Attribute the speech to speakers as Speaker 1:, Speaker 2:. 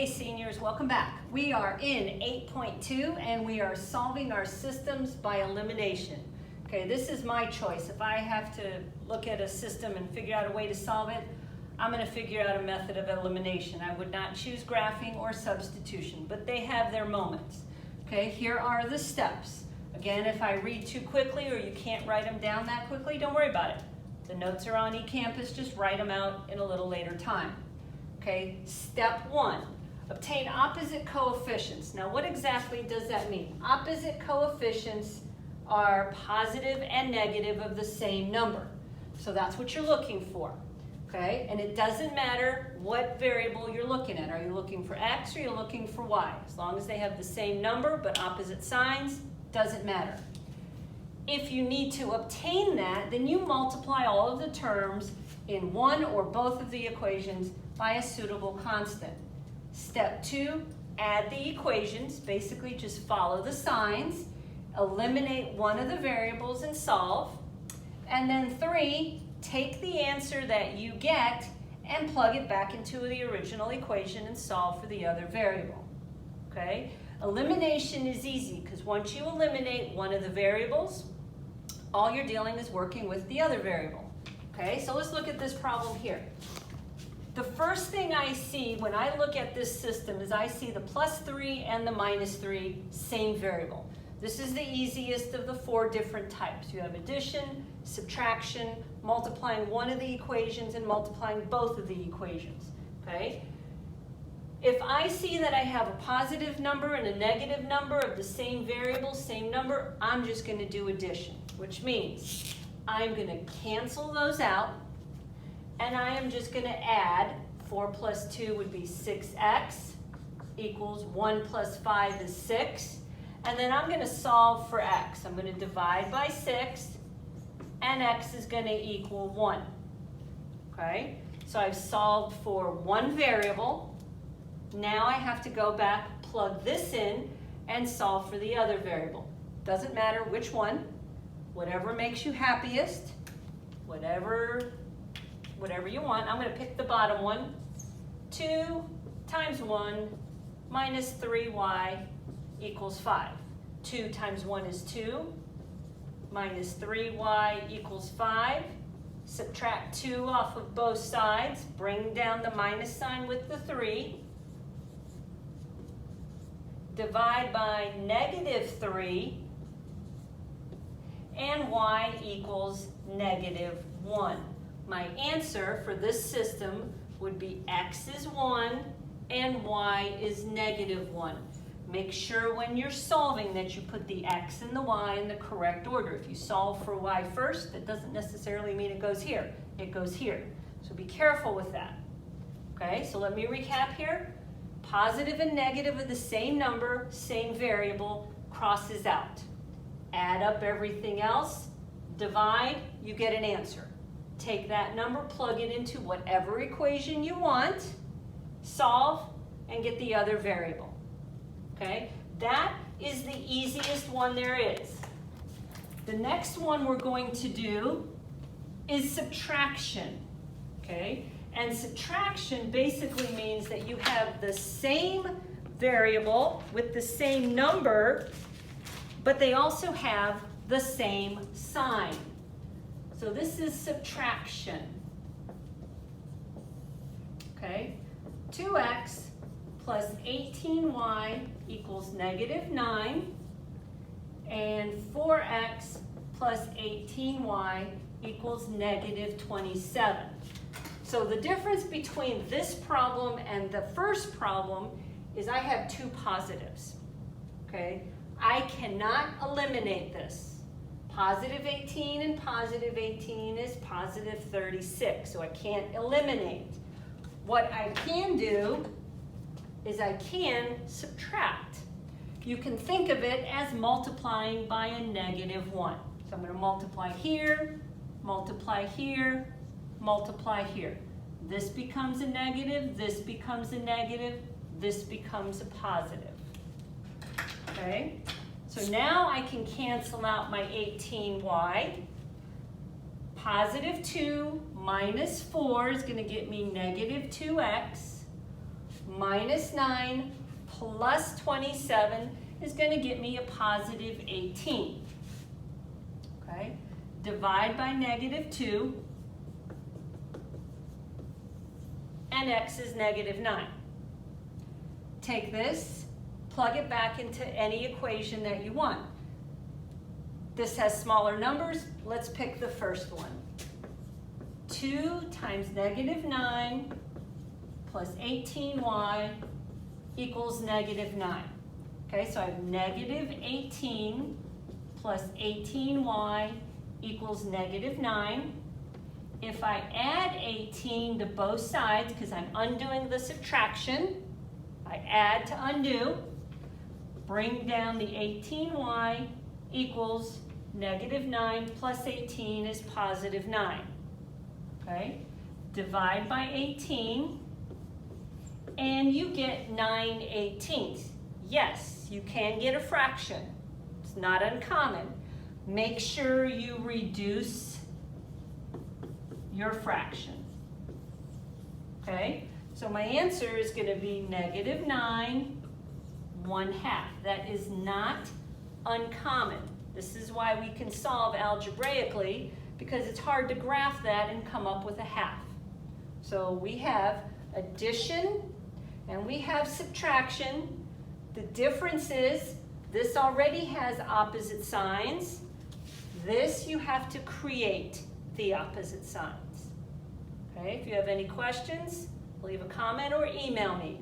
Speaker 1: Hey seniors, welcome back. We are in 8.2 and we are solving our systems by elimination. Okay, this is my choice. If I have to look at a system and figure out a way to solve it, I'm going to figure out a method of elimination. I would not choose graphing or substitution, but they have their moments. Okay, here are the steps. Again, if I read too quickly or you can't write them down that quickly, don't worry about it. The notes are on eCampus, just write them out in a little later time. Okay, step one. Obtain opposite coefficients. Now what exactly does that mean? Opposite coefficients are positive and negative of the same number. So that's what you're looking for. Okay, and it doesn't matter what variable you're looking at. Are you looking for X or are you looking for Y? As long as they have the same number but opposite signs, doesn't matter. If you need to obtain that, then you multiply all of the terms in one or both of the equations by a suitable constant. Step two, add the equations. Basically just follow the signs, eliminate one of the variables and solve. And then three, take the answer that you get and plug it back into the original equation and solve for the other variable. Okay? Elimination is easy because once you eliminate one of the variables, all you're dealing is working with the other variable. Okay, so let's look at this problem here. The first thing I see when I look at this system is I see the +3 and the -3, same variable. This is the easiest of the four different types. You have addition, subtraction, multiplying one of the equations, and multiplying both of the equations. Okay? If I see that I have a positive number and a negative number of the same variable, same number, I'm just going to do addition, which means I'm going to cancel those out, and I am just going to add 4 plus 2 would be 6x equals 1 plus 5 is 6. And then I'm going to solve for x. I'm going to divide by 6, and x is going to equal 1. Okay? So I've solved for one variable. Now I have to go back, plug this in, and solve for the other variable. Doesn't matter which one. Whatever makes you happiest, whatever you want. I'm going to pick the bottom one. 2 times 1 minus 3y equals 5. 2 times 1 is 2, minus 3y equals 5. Subtract 2 off of both sides. Bring down the minus sign with the 3. Divide by -3. And y equals -1. My answer for this system would be x is 1 and y is -1. Make sure when you're solving that you put the x and the y in the correct order. If you solve for y first, that doesn't necessarily mean it goes here. It goes here. So be careful with that. Okay, so let me recap here. Positive and negative of the same number, same variable, crosses out. Add up everything else, divide, you get an answer. Take that number, plug it into whatever equation you want, solve, and get the other variable. Okay? That is the easiest one there is. The next one we're going to do is subtraction. Okay? And subtraction basically means that you have the same variable with the same number, but they also have the same sign. So this is subtraction. Okay? 2x plus 18y equals -9, and 4x plus 18y equals -27. So the difference between this problem and the first problem is I have two positives. Okay? I cannot eliminate this. Positive 18 and positive 18 is positive 36, so I can't eliminate. What I can do is I can subtract. You can think of it as multiplying by a -1. So I'm going to multiply here, multiply here, multiply here. This becomes a negative, this becomes a negative, this becomes a positive. Okay? So now I can cancel out my 18y. Positive 2 minus 4 is going to get me -2x. minus 9 plus 27 is going to get me a positive 18. Okay? Divide by negative 2, and x is negative 9. Take this, plug it back into any equation that you want. This has smaller numbers. Let's pick the first one. 2 times negative 9 plus 18y equals negative 9. Okay, so I have negative 18 plus 18y equals negative 9. If I add 18 to both sides, because I'm undoing the subtraction, I add to undo, bring down the 18y equals negative 9 plus 18 is positive 9. Okay, divide by 18, and you get 9/18. Yes, you can get a fraction. It's not uncommon. Make sure you reduce your fraction. Okay, so my answer is going to be negative 9 1/2. That is not uncommon. This is why we can solve algebraically, because it's hard to graph that and come up with a half. So we have addition and we have subtraction. The difference is this already has opposite signs. This you have to create the opposite signs. Okay, if you have any questions, leave a comment or email me.